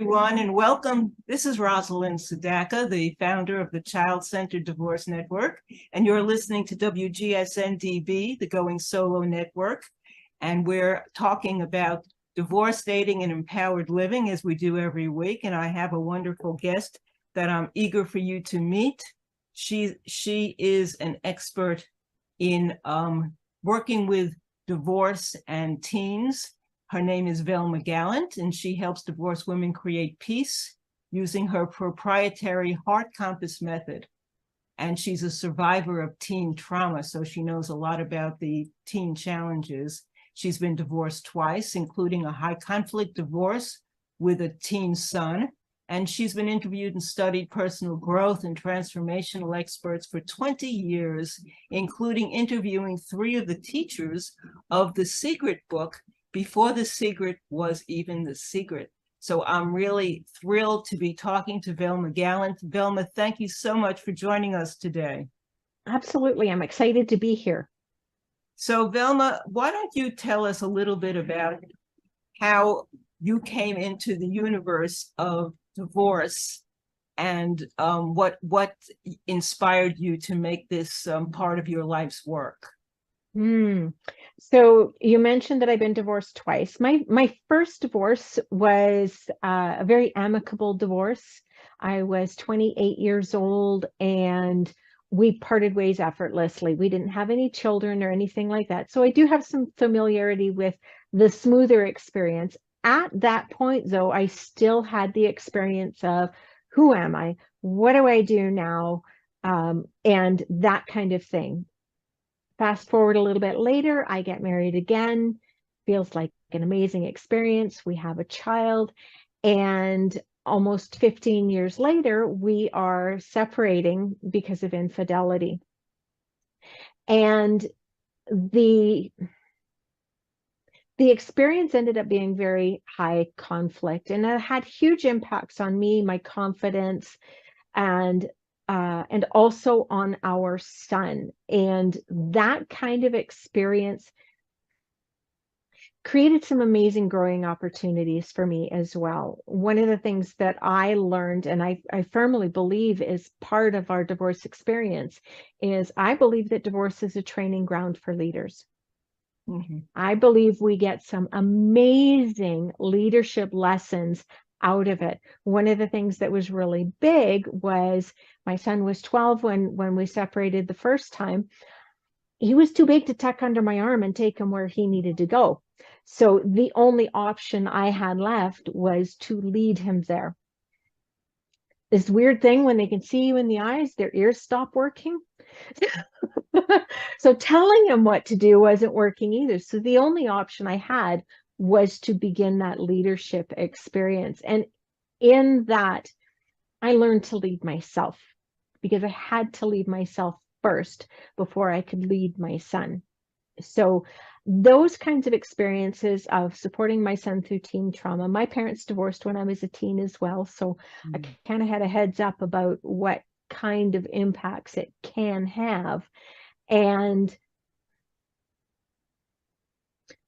Everyone, and welcome. This is Rosalind Sedacca, the founder of the Child-Centered Divorce Network, and you're listening to WGSN-DB, the Going Solo Network, and we're talking about divorce, dating, and empowered living as we do every week, and I have a wonderful guest that I'm eager for you to meet. She is an expert in working with divorce and teens. Her name is Velma Gallant, and she helps divorced women create peace using her proprietary heart compass method. And she's a survivor of teen trauma, so she knows a lot about the teen challenges. She's been divorced twice, including a high conflict divorce with a teen son. And she's been interviewed and studied personal growth and transformational experts for 20 years, including interviewing 3 of the teachers of The Secret book, before The Secret was even The Secret. So I'm really thrilled to be talking to Velma Gallant. Velma, thank you so much for joining us today. Absolutely. I'm excited to be here. So Velma, why don't you tell us a little bit about how you came into the universe of divorce and what inspired you to make this part of your life's work? So you mentioned that I've been divorced twice. My first divorce was a very amicable divorce. I was 28 years old and we parted ways effortlessly. We didn't have any children or anything like that. So I do have some familiarity with the smoother experience. At that point, though, I still had the experience of who am I? What do I do now? And that kind of thing. Fast forward a little bit later, I get married again. Feels like an amazing experience. We have a child, and almost 15 years later, we are separating because of infidelity. And the experience ended up being very high conflict, and it had huge impacts on me, my confidence, and also on our son. And that kind of experience created some amazing growing opportunities for me as well. One of the things that I learned, and I firmly believe is part of our divorce experience, is I believe that divorce is a training ground for leaders. I believe we get some amazing leadership lessons out of it. One of the things that was really big was my son was 12 when we separated the first time. He was too big to tuck under my arm and take him where he needed to go. So the only option I had left was to lead him there. This weird thing, when they can see you in the eyes, their ears stop working. So telling him what to do wasn't working either. So the only option I had was to begin that leadership experience. And in that, I learned to lead myself, because I had to lead myself first before I could lead my son. So those kinds of experiences of supporting my son through teen trauma. My parents divorced when I was a teen as well. So I kind of had a heads up about what kind of impacts it can have. And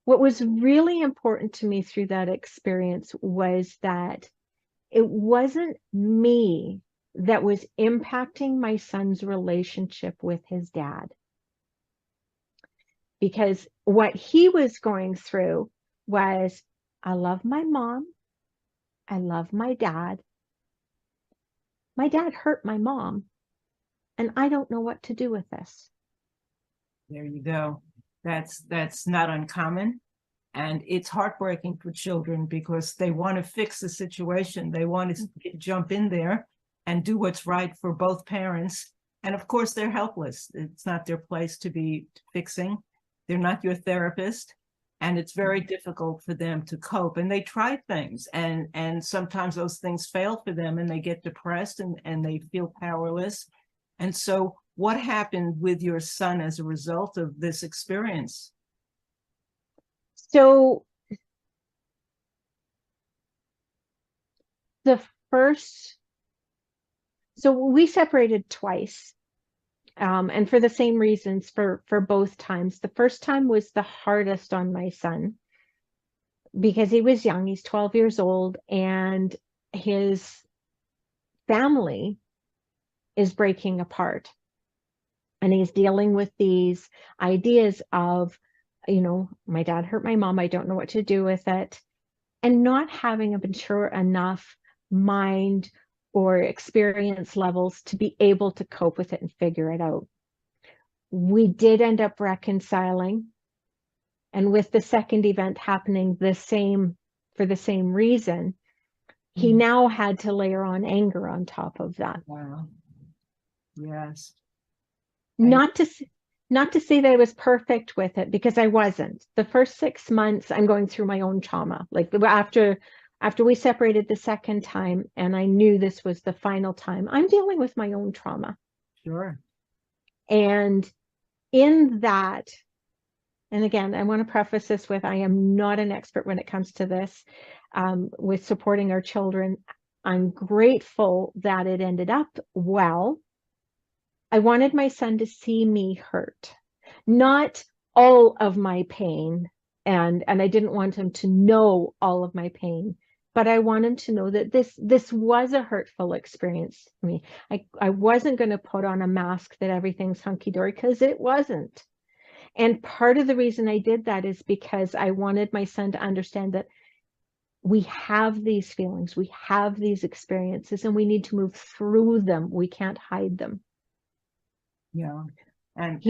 what was really important to me through that experience was that it wasn't me that was impacting my son's relationship with his dad. Because what he was going through was, I love my mom. I love my dad. My dad hurt my mom, and I don't know what to do with this. There you go. That's not uncommon. And it's heartbreaking for children because they want to fix the situation. They want to jump in there and do what's right for both parents. And of course, they're helpless. It's not their place to be fixing. They're not your therapist. And it's very difficult for them to cope. And they try things. And sometimes those things fail for them and they get depressed and they feel powerless. And so what happened with your son as a result of this experience? So we separated twice, and for the same reasons for both times. The first time was the hardest on my son because he was young. He's 12 years old, and his family is breaking apart. And he's dealing with these ideas of, my dad hurt my mom. I don't know what to do with it. And not having a mature enough mind or experience levels to be able to cope with it and figure it out. We did end up reconciling. And with the second event happening for the same reason, he now had to layer on anger on top of that. Wow. Yes. Not to say that I was perfect with it, because I wasn't. The first 6 months, I'm going through my own trauma. Like after we separated the second time, and I knew this was the final time, I'm dealing with my own trauma. Sure. And in that, and again, I want to preface this with, I am not an expert when it comes to this, with supporting our children. I'm grateful that it ended up well. I wanted my son to see me hurt, not all of my pain. And I didn't want him to know all of my pain, but I want him to know that this was a hurtful experience for me. I wasn't going to put on a mask that everything's hunky-dory, because it wasn't. And part of the reason I did that is because I wanted my son to understand that we have these feelings, we have these experiences, and we need to move through them. We can't hide them. Yeah. And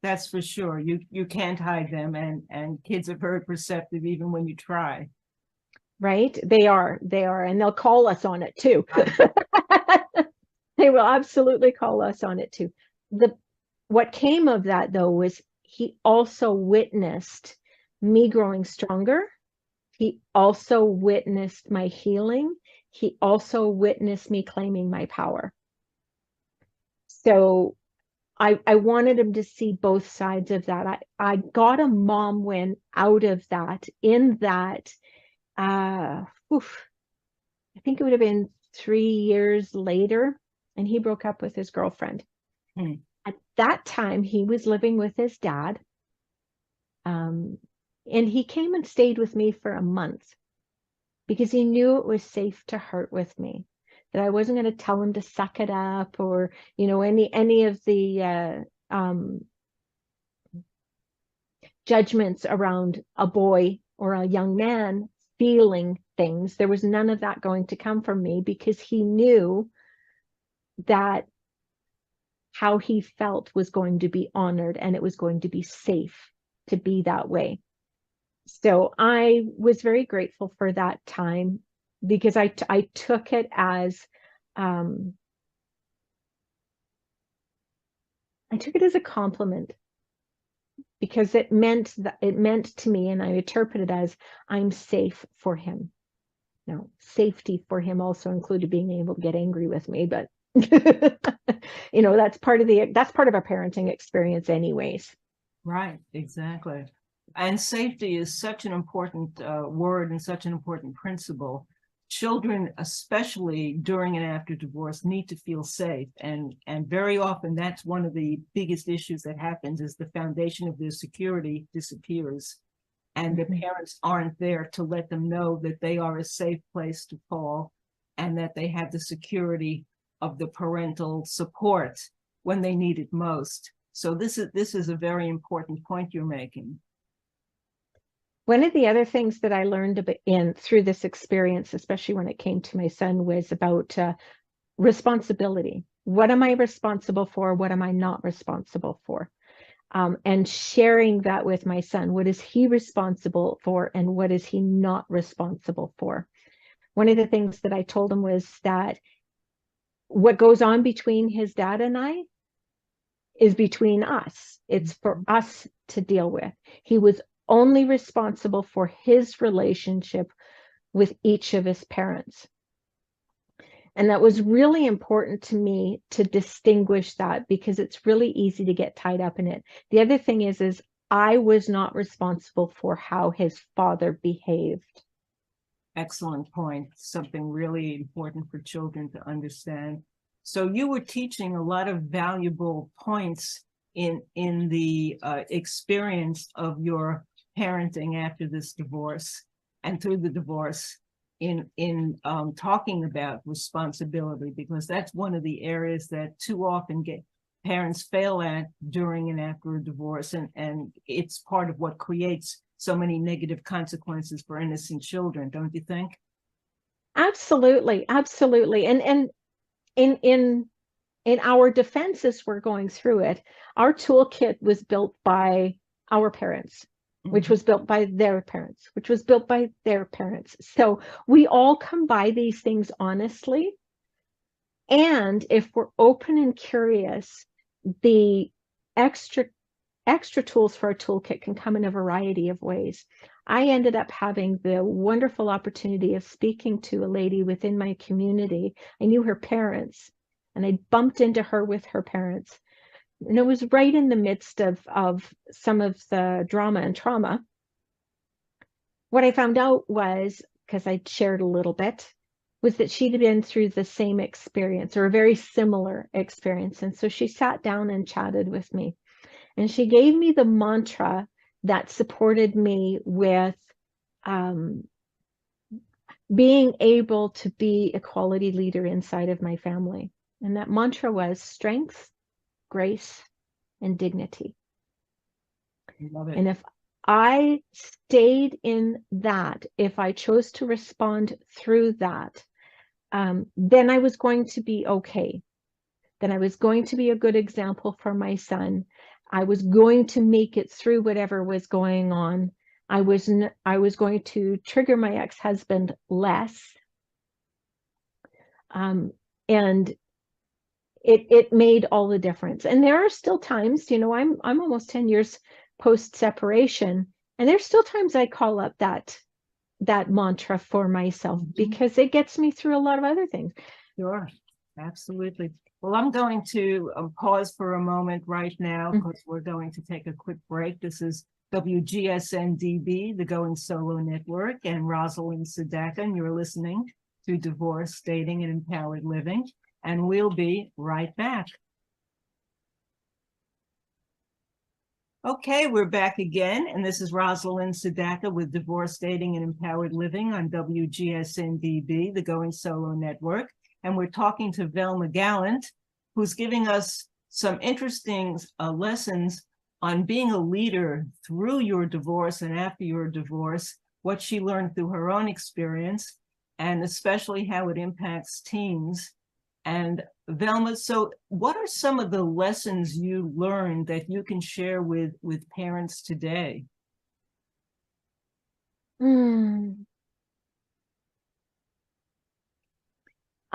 that's for sure. You can't hide them, and kids are very perceptive even when you try. Right? They are, and they'll call us on it too. They will absolutely call us on it too. What came of that, though, was he also witnessed me growing stronger. He also witnessed my healing. He also witnessed me claiming my power. So I wanted him to see both sides of that. I got a mom win out of that, in that, I think it would have been 3 years later, and he broke up with his girlfriend. At that time, he was living with his dad. And he came and stayed with me for a month because he knew it was safe to hurt with me, that I wasn't going to tell him to suck it up, or, any of the judgments around a boy or a young man feeling things. There was none of that going to come from me, because he knew that how he felt was going to be honored, and it was going to be safe to be that way. So I was very grateful for that time, because I took it as a compliment, because it meant to me, and I interpreted it as, I'm safe for him. Now, safety for him also included being able to get angry with me, but that's part of our parenting experience anyways. Right, exactly. And safety is such an important word, and such an important principle. Children, especially during and after divorce, need to feel safe. And very often that's one of the biggest issues that happens, is the foundation of their security disappears. And the parents aren't there to let them know that they are a safe place to fall, and that they have the security of the parental support when they need it most. So this is a very important point you're making. One of the other things that I learned through this experience, especially when it came to my son, was about responsibility. What am I responsible for? What am I not responsible for? And sharing that with my son. What is he responsible for, and what is he not responsible for? One of the things that I told him was that what goes on between his dad and I is between us. It's for us to deal with. He was only responsible for his relationship with each of his parents. And that was really important to me to distinguish that, because it's really easy to get tied up in it. The other thing is I was not responsible for how his father behaved. Excellent point. Something really important for children to understand. So you were teaching a lot of valuable points in the experience of your parenting after this divorce, and through the divorce, in talking about responsibility, because that's one of the areas that too often parents fail at during and after a divorce, and it's part of what creates so many negative consequences for innocent children, don't you think? Absolutely, absolutely. And in our defense as we're going through it, our toolkit was built by our parents, which was built by their parents, which was built by their parents. So we all come by these things honestly. And if we're open and curious, the extra tools for our toolkit can come in a variety of ways. I ended up having the wonderful opportunity of speaking to a lady within my community. I knew her parents, and I bumped into her with her parents. And it was right in the midst of some of the drama and trauma. What I found out was, because I shared a little bit, was that she'd been through the same experience or a very similar experience. And so she sat down and chatted with me. And she gave me the mantra that supported me with being able to be a quality leader inside of my family. And that mantra was strength, grace, and dignity. Love it. And if I stayed in that, if I chose to respond through that, then I was going to be okay. Then I was going to be a good example for my son. I was going to make it through whatever was going on. I was going to trigger my ex-husband less. And it made all the difference. And there are still times, you know, I'm almost 10 years post-separation, and there's still times I call up that mantra for myself because it gets me through a lot of other things. Sure, absolutely. Well, I'm going to pause for a moment right now because we're going to take a quick break. This is WGSN-DB, the Going Solo Network, and Rosalind Sedacca, and you're listening to Divorce, Dating, and Empowered Living, and we'll be right back. Okay, we're back again, and this is Rosalind Sedacca with Divorce, Dating, and Empowered Living on WGSN-DB, the Going Solo Network. And we're talking to Velma Gallant, who's giving us some interesting lessons on being a leader through your divorce and after your divorce, what she learned through her own experience, and especially how it impacts teens. And Velma, so what are some of the lessons you learned that you can share with parents today?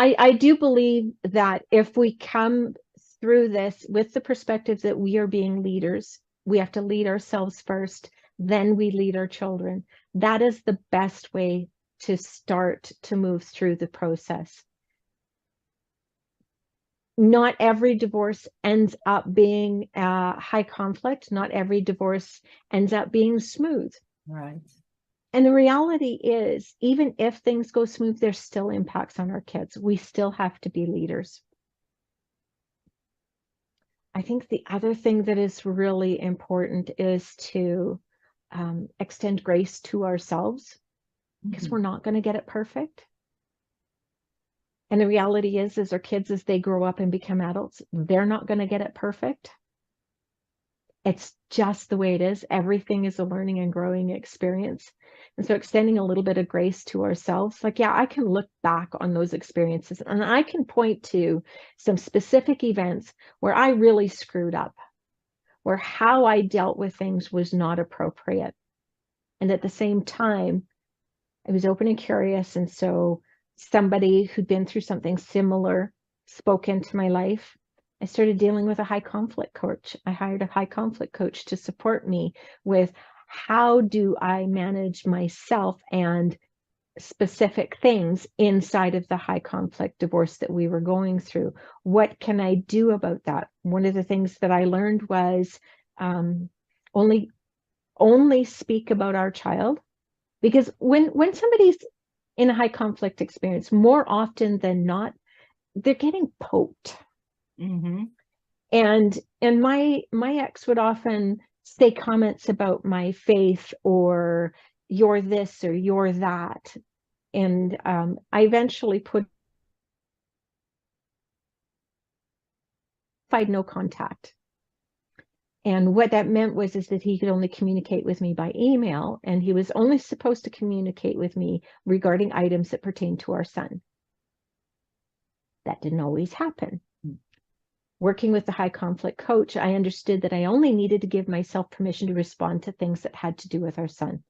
I do believe that if we come through this with the perspective that we are being leaders, we have to lead ourselves first, then we lead our children. That is the best way to start to move through the process. Not every divorce ends up being high conflict. Not every divorce ends up being smooth. Right. And the reality is, even if things go smooth, there's still impacts on our kids. We still have to be leaders. I think the other thing that is really important is to extend grace to ourselves, because we're not going to get it perfect. And the reality is our kids, as they grow up and become adults, they're not going to get it perfect. It's just the way it is. Everything is a learning and growing experience. And so extending a little bit of grace to ourselves, like, yeah, I can look back on those experiences and I can point to some specific events where I really screwed up, where how I dealt with things was not appropriate. And at the same time, I was open and curious. And so somebody who'd been through something similar spoke into my life. I started dealing with a high conflict coach. I hired a high conflict coach to support me with how do I manage myself and specific things inside of the high conflict divorce that we were going through. What can I do about that? One of the things that I learned was only speak about our child, because when somebody's in a high conflict experience, more often than not, they're getting poked. And my ex would often say comments about my faith, or you're this or you're that. I eventually put no contact. And what that meant was that he could only communicate with me by email, and he was only supposed to communicate with me regarding items that pertain to our son. That didn't always happen. Working with the high conflict coach, I understood that I only needed to give myself permission to respond to things that had to do with our son.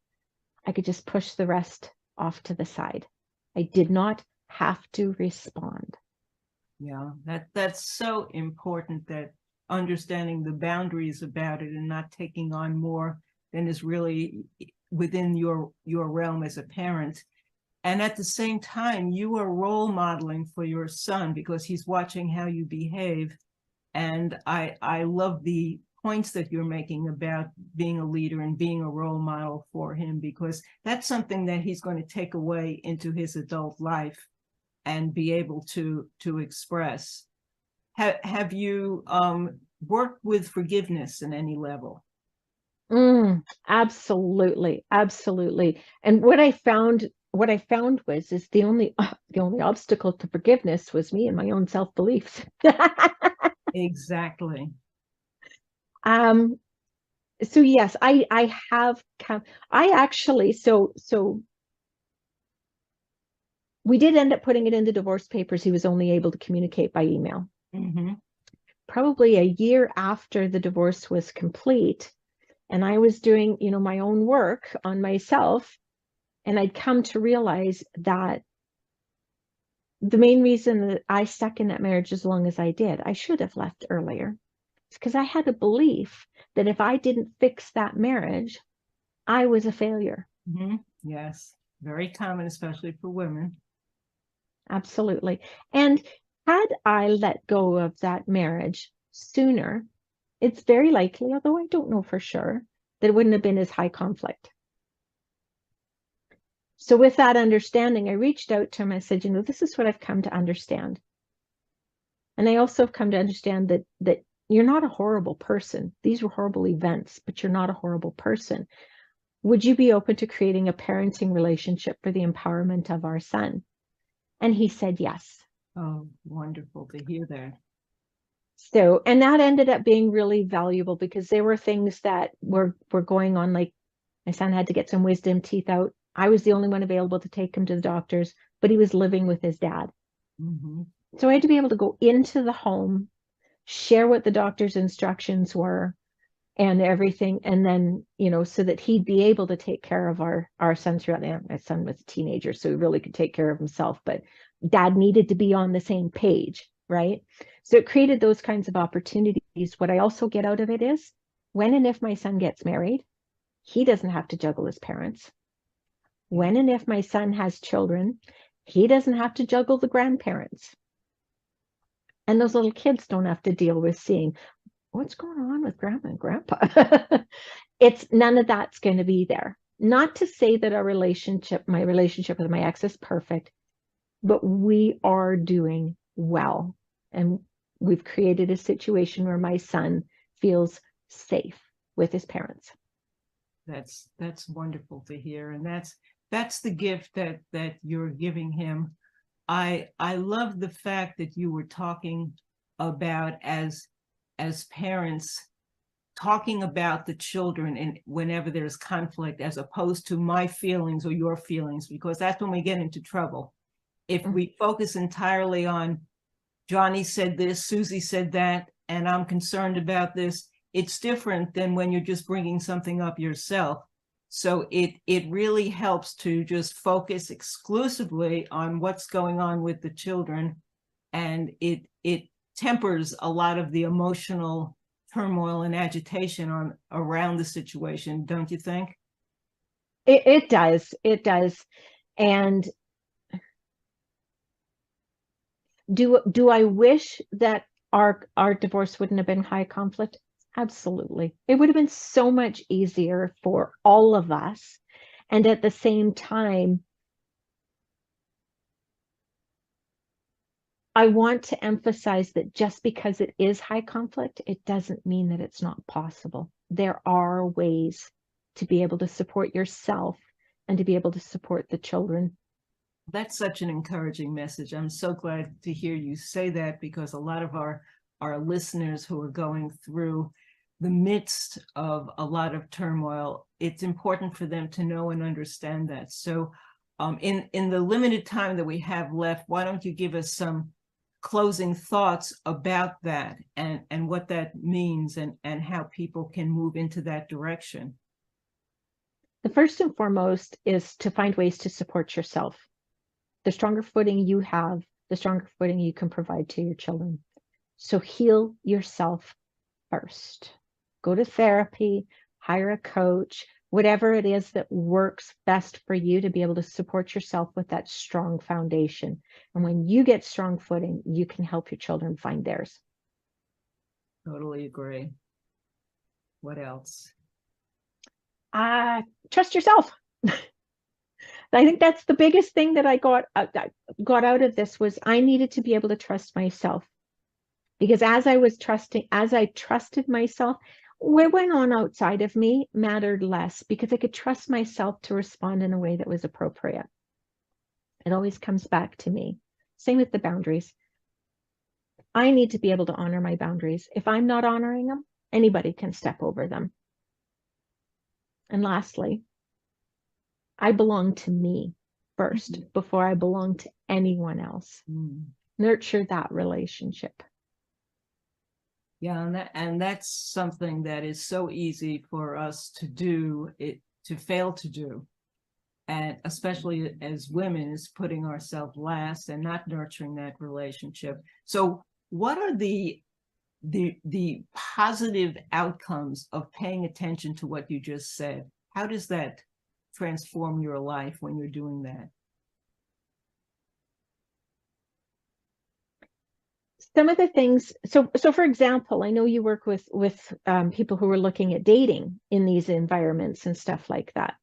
I could just push the rest off to the side. I did not have to respond. Yeah, that's so important, that understanding the boundaries about it and not taking on more than is really within your realm as a parent. And at the same time, you are role modeling for your son because he's watching how you behave. And I love the points that you're making about being a leader and being a role model for him, because that's something that he's going to take away into his adult life and be able to express. Have you worked with forgiveness in any level? Absolutely, absolutely. And what I found was the only obstacle to forgiveness was me and my own self-beliefs. Exactly. So yes, I have I actually so we did end up putting it into divorce papers. He was only able to communicate by email. Mm-hmm. Probably a year after the divorce was complete, and I was doing, my own work on myself, and I'd come to realize that the main reason that I stuck in that marriage as long as I did, I should have left earlier. It's because I had a belief that if I didn't fix that marriage, I was a failure. Mm-hmm. Yes, very common, especially for women. Absolutely. And had I let go of that marriage sooner, it's very likely, although I don't know for sure, that it wouldn't have been as high conflict. So with that understanding, I reached out to him. I said, this is what I've come to understand. And I also have come to understand that you're not a horrible person. These were horrible events, but you're not a horrible person. Would you be open to creating a parenting relationship for the empowerment of our son? And he said yes. Oh, wonderful to hear that. So, and that ended up being really valuable because there were things that were going on, like my son had to get some wisdom teeth out. I was the only one available to take him to the doctors, but he was living with his dad. Mm-hmm. So I had to be able to go into the home, share what the doctor's instructions were and everything. And then, so that he'd be able to take care of our son throughout. My son was a teenager, so he really could take care of himself, but dad needed to be on the same page, right? So it created those kinds of opportunities. What I also get out of it is when and if my son gets married, he doesn't have to juggle his parents. When and if my son has children, he doesn't have to juggle the grandparents. And those little kids don't have to deal with seeing what's going on with grandma and grandpa. It's none of that's going to be there. Not to say that my relationship with my ex is perfect, but we are doing well. And we've created a situation where my son feels safe with his parents. That's wonderful to hear. And that's the gift that you're giving him. I love the fact that you were talking about as parents, talking about the children and whenever there's conflict, as opposed to my feelings or your feelings, because that's when we get into trouble. If we focus entirely on Johnny said this, Susie said that, and I'm concerned about this, it's different than when you're just bringing something up yourself. So it really helps to just focus exclusively on what's going on with the children, and it tempers a lot of the emotional turmoil and agitation around the situation, don't you think? It does. And do I wish that our divorce wouldn't have been high conflict? Absolutely. It would have been so much easier for all of us. And at the same time, I want to emphasize that just because it is high conflict, it doesn't mean that it's not possible. There are ways to be able to support yourself and to be able to support the children. That's such an encouraging message. I'm so glad to hear you say that, because a lot of our listeners who are going through the midst of a lot of turmoil, it's important for them to know and understand that. So in the limited time that we have left, why don't you give us some closing thoughts about that, and what that means, and how people can move into that direction? The first and foremost is to find ways to support yourself. The stronger footing you have, the stronger footing you can provide to your children. So heal yourself first. Go to therapy, hire a coach, whatever it is that works best for you to be able to support yourself with that strong foundation. And when you get strong footing, you can help your children find theirs. Totally agree. What else? Trust yourself. I think that's the biggest thing that I got out of this, was I needed to be able to trust myself. Because as I trusted myself, what went on outside of me mattered less, because I could trust myself to respond in a way that was appropriate. It always comes back to me. Same with the boundaries. I need to be able to honor my boundaries. If I'm not honoring them, anybody can step over them. And lastly, I belong to me first before I belong to anyone else. Nurture that relationship. Yeah, and that's something that is so easy for us to do, to fail to do. And especially as women, is putting ourselves last and not nurturing that relationship. So what are the positive outcomes of paying attention to what you just said? How does that transform your life when you're doing that? Some of the things, so for example, I know you work with people who are looking at dating in these environments and stuff like that.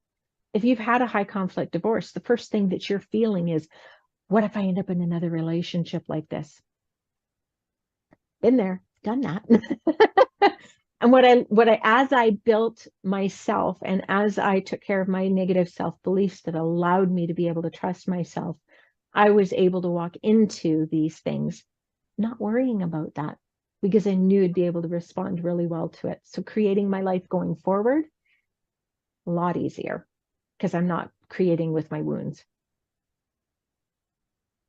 If you've had a high conflict divorce, the first thing that you're feeling is, what if I end up in another relationship like this? Been there, done that. And as I built myself, and as I took care of my negative self-beliefs that allowed me to be able to trust myself, I was able to walk into these things not worrying about that, because I knew I'd be able to respond really well to it. So creating my life going forward, a lot easier, because I'm not creating with my wounds.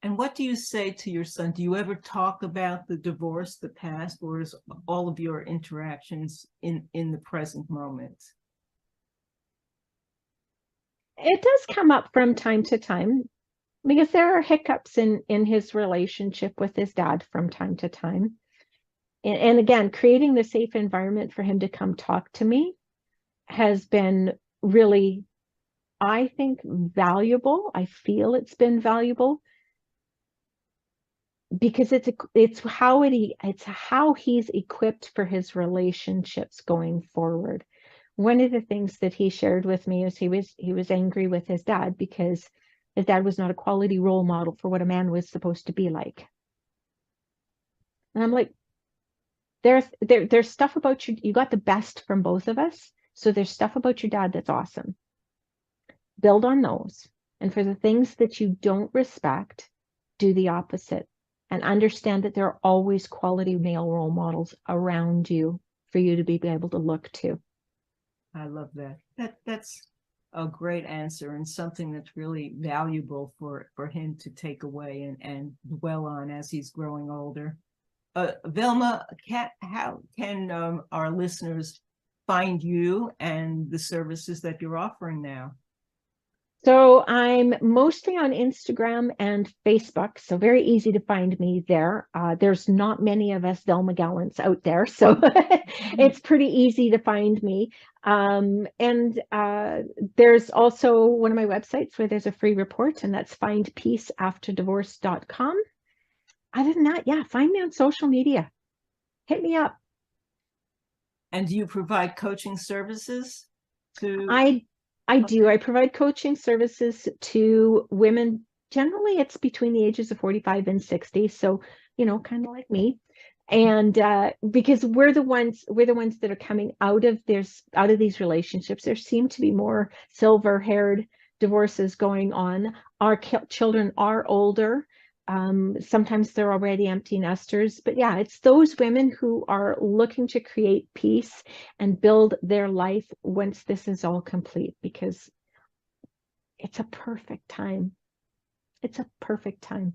And what do you say to your son? Do you ever talk about the divorce, the past, or is all of your interactions in the present moment? It does come up from time to time, because there are hiccups in his relationship with his dad from time to time. And again, creating the safe environment for him to come talk to me has been really, I think, valuable. I feel it's been valuable, because it's how he's equipped for his relationships going forward. One of the things that he shared with me is he was angry with his dad because his dad was not a quality role model for what a man was supposed to be like. And I'm like, there's stuff about you got the best from both of us. So there's stuff about your dad that's awesome. Build on those. And for the things that you don't respect, do the opposite. And understand that there are always quality male role models around you for you to be able to look to. I love that. That's a great answer, and something that's really valuable for him to take away and dwell on as he's growing older. Velma, how can our listeners find you and the services that you're offering now? So I'm mostly on Instagram and Facebook, so very easy to find me there. There's not many of us Velma Gallants out there, so it's pretty easy to find me. And there's also one of my websites where there's a free report, and that's findpeaceafterdivorce.com. Other than that, yeah, find me on social media. Hit me up. And do you provide coaching services to? I do. I provide coaching services to women. Generally, it's between the ages of 45 and 60. So, kind of like me. And because we're the ones that are coming out of these relationships. There seem to be more silver-haired divorces going on. Our children are older. Sometimes they're already empty nesters, but yeah, it's those women who are looking to create peace and build their life once this is all complete, because it's a perfect time. It's a perfect time.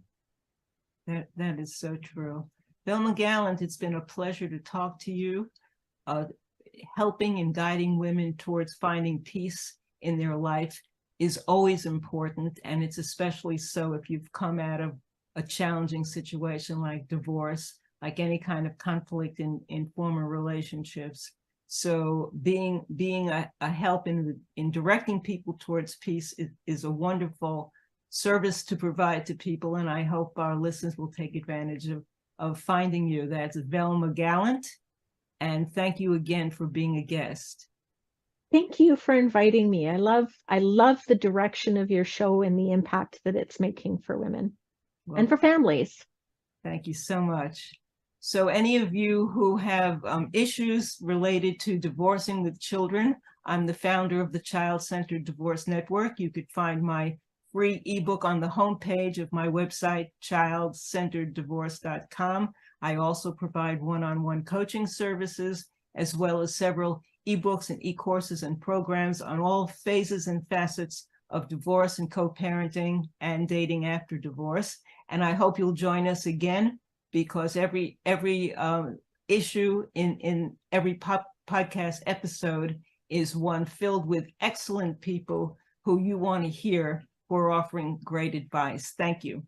That is so true. Velma Gallant, it's been a pleasure to talk to you. Helping and guiding women towards finding peace in their life is always important, and it's especially so if you've come out of a challenging situation like divorce, like any kind of conflict in former relationships. So being a help in directing people towards peace is a wonderful service to provide to people, and I hope our listeners will take advantage of finding you. That's Velma Gallant, and thank you again for being a guest. Thank you for inviting me. I love the direction of your show and the impact that it's making for women and for families. Thank you so much. So any of you who have issues related to divorcing with children, I'm the founder of the Child-Centered Divorce Network. You could find my free ebook on the homepage of my website, childcentereddivorce.com. I also provide one-on-one coaching services, as well as several ebooks and e-courses and programs on all phases and facets of divorce and co-parenting and dating after divorce. And I hope you'll join us again, because every issue in every podcast episode is one filled with excellent people who you want to hear, who are offering great advice. Thank you.